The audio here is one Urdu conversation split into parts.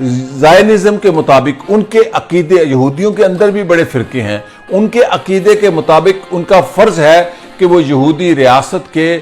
زائنزم کے مطابق ان کے عقیدے، یہودیوں کے اندر بھی بڑے فرقے ہیں، ان کے عقیدے کے مطابق ان کا فرض ہے کہ وہ یہودی ریاست کے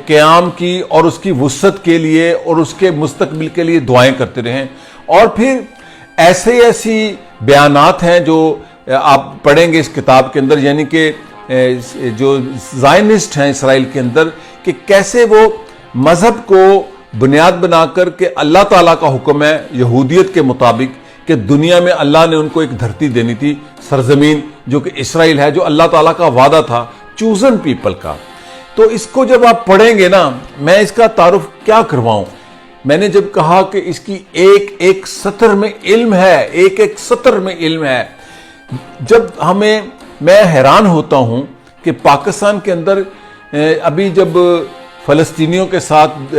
قیام کی اور اس کی وسعت کے لیے اور اس کے مستقبل کے لیے دعائیں کرتے رہیں۔ اور پھر ایسی بیانات ہیں جو آپ پڑھیں گے اس کتاب کے اندر، یعنی کہ جو زائنسٹ ہیں اسرائیل کے اندر، کہ کیسے وہ مذہب کو بنیاد بنا کر کے اللہ تعالیٰ کا حکم ہے یہودیت کے مطابق کہ دنیا میں اللہ نے ان کو ایک دھرتی دینی تھی، سرزمین جو کہ اسرائیل ہے، جو اللہ تعالیٰ کا وعدہ تھا چوزن پیپل کا۔ تو اس کو جب آپ پڑھیں گے نا، میں اس کا تعارف کیا کرواؤں؟ میں نے جب کہا کہ اس کی ایک ایک سطر میں علم ہے، ایک ایک سطر میں علم ہے، جب میں حیران ہوتا ہوں کہ پاکستان کے اندر ابھی جب فلسطینیوں کے ساتھ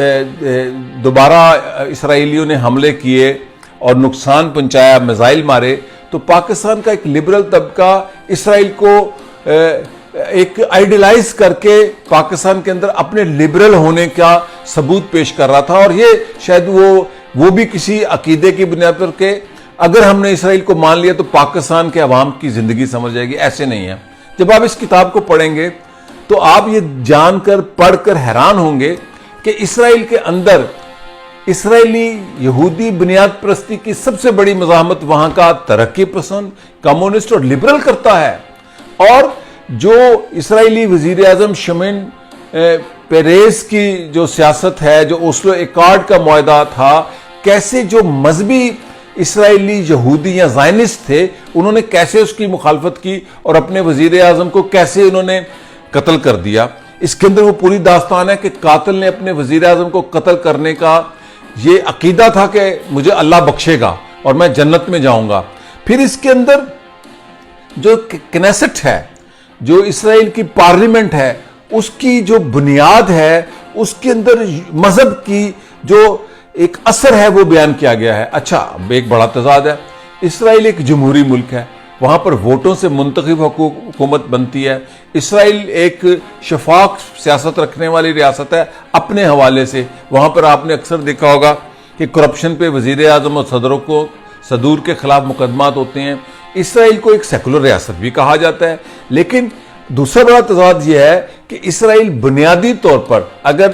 دوبارہ اسرائیلیوں نے حملے کیے اور نقصان پہنچایا، میزائل مارے، تو پاکستان کا ایک لبرل طبقہ اسرائیل کو ایک آئیڈیلائز کر کے پاکستان کے اندر اپنے لبرل ہونے کا ثبوت پیش کر رہا تھا، اور یہ شاید وہ بھی کسی عقیدے کی بنیاد پر کہ اگر ہم نے اسرائیل کو مان لیا تو پاکستان کے عوام کی زندگی سمجھ جائے گی۔ ایسے نہیں ہے۔ جب آپ اس کتاب کو پڑھیں گے تو آپ یہ جان کر پڑھ کر حیران ہوں گے کہ اسرائیل کے اندر اسرائیلی یہودی بنیاد پرستی کی سب سے بڑی مزاحمت وہاں کا ترقی پسند کمیونسٹ اور لبرل کرتا ہے، اور جو اسرائیلی وزیر اعظم شمن پیریز کی جو سیاست ہے، جو اوسلو ایکارڈ کا معاہدہ تھا، کیسے جو مذہبی اسرائیلی یہودی یا زائنسٹ تھے انہوں نے کیسے اس کی مخالفت کی اور اپنے وزیر اعظم کو کیسے انہوں نے قتل کر دیا۔ اس کے اندر وہ پوری داستان ہے کہ قاتل نے اپنے وزیر اعظم کو قتل کرنے کا یہ عقیدہ تھا کہ مجھے اللہ بخشے گا اور میں جنت میں جاؤں گا۔ پھر اس کے اندر جو کنیسٹ ہے، جو اسرائیل کی پارلیمنٹ ہے، اس کی جو بنیاد ہے، اس کے اندر مذہب کی جو ایک اثر ہے وہ بیان کیا گیا ہے۔ اچھا، ایک بڑا تضاد ہے۔ اسرائیل ایک جمہوری ملک ہے، وہاں پر ووٹوں سے منتخب حکومت بنتی ہے۔ اسرائیل ایک شفاف سیاست رکھنے والی ریاست ہے اپنے حوالے سے۔ وہاں پر آپ نے اکثر دیکھا ہوگا کہ کرپشن پہ وزیر اعظم اور صدور کے خلاف مقدمات ہوتے ہیں۔ اسرائیل کو ایک سیکولر ریاست بھی کہا جاتا ہے، لیکن دوسرا بڑا تضاد یہ ہے کہ اسرائیل بنیادی طور پر اگر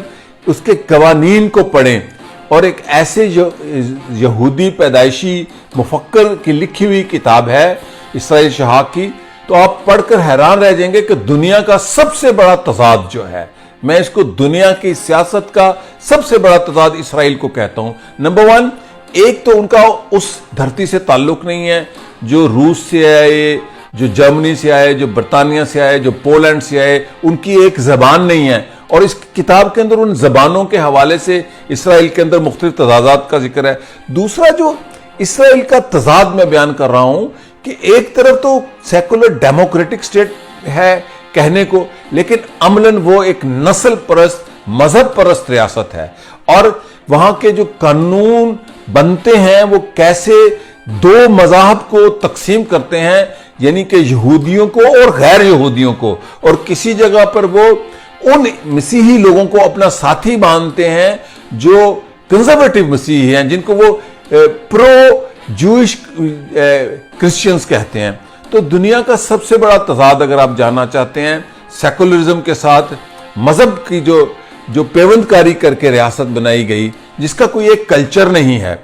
اس کے قوانین کو پڑھیں اور ایک ایسے یہودی پیدائشی مفکر کی لکھی ہوئی کتاب ہے اسرائیل شہاب کی، تو آپ پڑھ کر حیران رہ جائیں گے کہ دنیا کا سب سے بڑا تضاد جو ہے، میں اس کو دنیا کی سیاست کا سب سے بڑا تضاد اسرائیل کو کہتا ہوں۔ نمبر 1، ایک تو ان کا اس دھرتی سے تعلق نہیں ہے، جو روس سے آئے، جو جرمنی سے آئے، جو برطانیہ سے آئے، جو پولینڈ سے آئے، ان کی ایک زبان نہیں ہے، اور اس کتاب کے اندر ان زبانوں کے حوالے سے اسرائیل کے اندر مختلف تضادات کا ذکر ہے۔ دوسرا جو اسرائیل کا تضاد میں بیان کر رہا ہوں کہ ایک طرف تو سیکولر ڈیموکریٹک سٹیٹ ہے کہنے کو، لیکن عملاً وہ ایک نسل پرست، مذہب پرست ریاست ہے، اور وہاں کے جو قانون بنتے ہیں وہ کیسے دو مذاہب کو تقسیم کرتے ہیں، یعنی کہ یہودیوں کو اور غیر یہودیوں کو، اور کسی جگہ پر وہ ان مسیحی لوگوں کو اپنا ساتھی مانتے ہیں جو کنزرویٹو مسیحی ہیں، جن کو وہ پرو جوئش کرسچنز کہتے ہیں۔ تو دنیا کا سب سے بڑا تضاد اگر آپ جاننا چاہتے ہیں سیکولرزم کے ساتھ مذہب کی جو پیوند کاری کر کے ریاست بنائی گئی، جس کا کوئی ایک کلچر نہیں ہے،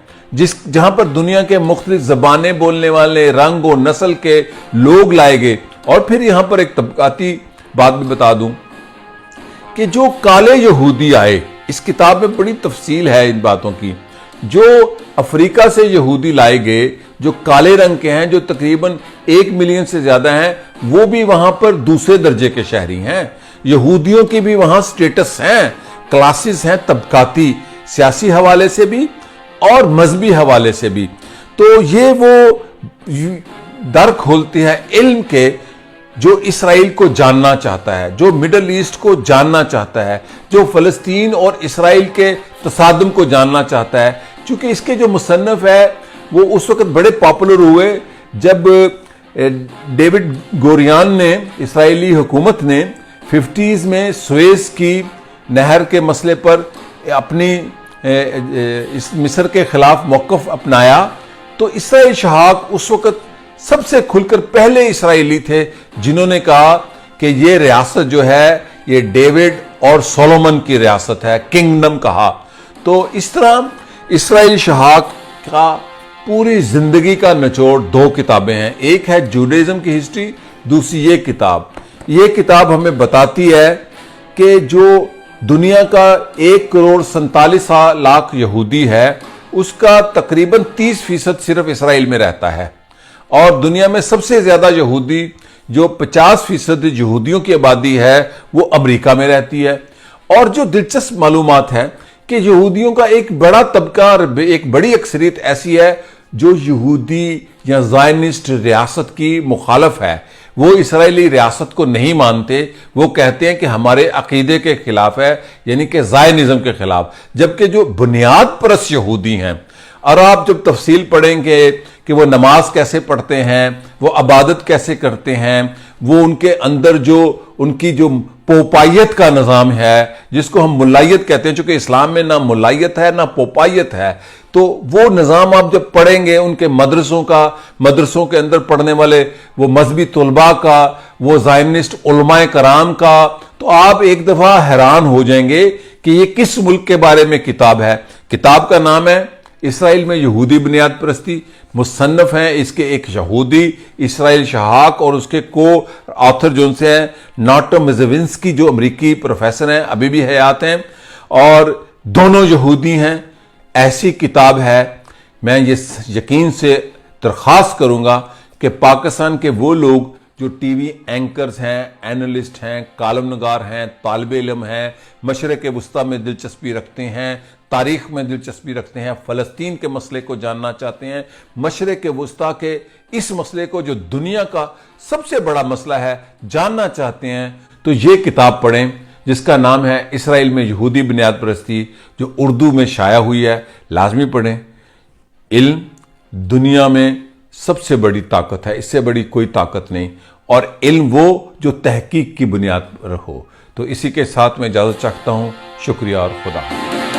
جہاں پر دنیا کے مختلف زبانیں بولنے والے، رنگ و نسل کے لوگ لائے گئے۔ اور پھر یہاں پر ایک طبقاتی بات بھی بتا دوں کہ جو کالے یہودی آئے، اس کتاب میں بڑی تفصیل ہے ان باتوں کی، جو افریقہ سے یہودی لائے گئے جو کالے رنگ کے ہیں، جو تقریباً 1 ملین سے زیادہ ہیں، وہ بھی وہاں پر دوسرے درجے کے شہری ہیں۔ یہودیوں کی بھی وہاں سٹیٹس ہیں، کلاسز ہیں، طبقاتی، سیاسی حوالے سے بھی اور مذہبی حوالے سے بھی۔ تو یہ وہ در کھولتی ہے علم کے، جو اسرائیل کو جاننا چاہتا ہے، جو مڈل ایسٹ کو جاننا چاہتا ہے، جو فلسطین اور اسرائیل کے تصادم کو جاننا چاہتا ہے۔ چونکہ اس کے جو مصنف ہے وہ اس وقت بڑے پاپولر ہوئے جب ڈیوڈ گوریان نے، اسرائیلی حکومت نے 50s میں سویز کی نہر کے مسئلے پر اپنی مصر کے خلاف موقف اپنایا تو اسرائیل شہاب اس وقت سب سے کھل کر پہلے اسرائیلی تھے جنہوں نے کہا کہ یہ ریاست جو ہے یہ ڈیوڈ اور سولومن کی ریاست ہے، کنگڈم کہا۔ تو اس طرح اسرائیل شہاب کا پوری زندگی کا نچوڑ دو کتابیں ہیں، ایک ہے جوڈائزم کی ہسٹری، دوسری یہ کتاب۔ یہ کتاب ہمیں بتاتی ہے کہ جو دنیا کا 1,47,00,000 یہودی ہے اس کا تقریباً 30% صرف اسرائیل میں رہتا ہے، اور دنیا میں سب سے زیادہ یہودی جو 50% یہودیوں کی آبادی ہے وہ امریکہ میں رہتی ہے۔ اور جو دلچسپ معلومات ہے کہ یہودیوں کا ایک بڑا طبقہ اور ایک بڑی اکثریت ایسی ہے جو یہودی یا زائنسٹ ریاست کی مخالف ہے، وہ اسرائیلی ریاست کو نہیں مانتے، وہ کہتے ہیں کہ ہمارے عقیدے کے خلاف ہے، یعنی کہ زائنزم کے خلاف، جبکہ جو بنیاد پرست یہودی ہیں، اور آپ جب تفصیل پڑھیں گے کہ وہ نماز کیسے پڑھتے ہیں، وہ عبادت کیسے کرتے ہیں، وہ ان کے اندر جو ان کی جو پوپائیت کا نظام ہے جس کو ہم ملائیت کہتے ہیں، چونکہ اسلام میں نہ ملائیت ہے نہ پوپائیت ہے، تو وہ نظام آپ جب پڑھیں گے ان کے مدرسوں کے اندر پڑھنے والے وہ مذہبی طلباء کا، وہ زائنسٹ علماء کرام کا، تو آپ ایک دفعہ حیران ہو جائیں گے کہ یہ کس ملک کے بارے میں کتاب ہے۔ کتاب کا نام ہے اسرائیل میں یہودی بنیاد پرستی، مصنف ہیں اس کے ایک یہودی اسرائیل شہاب اور اس کے کو آتھر جو ان سے ہیں ناٹو مزوینسکی جو امریکی پروفیسر ہیں، ابھی بھی حیات ہیں، اور دونوں یہودی ہیں۔ ایسی کتاب ہے، میں یہ یقین سے درخواست کروں گا کہ پاکستان کے وہ لوگ جو ٹی وی اینکرز ہیں، اینالسٹ ہیں، کالم نگار ہیں، طالب علم ہیں، مشرق وسطیٰ میں دلچسپی رکھتے ہیں، تاریخ میں دلچسپی رکھتے ہیں، فلسطین کے مسئلے کو جاننا چاہتے ہیں، مشرق وسطیٰ کے اس مسئلے کو جو دنیا کا سب سے بڑا مسئلہ ہے جاننا چاہتے ہیں، تو یہ کتاب پڑھیں جس کا نام ہے اسرائیل میں یہودی بنیاد پرستی، جو اردو میں شائع ہوئی ہے، لازمی پڑھیں۔ علم دنیا میں سب سے بڑی طاقت ہے، اس سے بڑی کوئی طاقت نہیں، اور علم وہ جو تحقیق کی بنیاد پر ہو۔ تو اسی کے ساتھ میں اجازت چاہتا ہوں، شکریہ اور خدا حافظ۔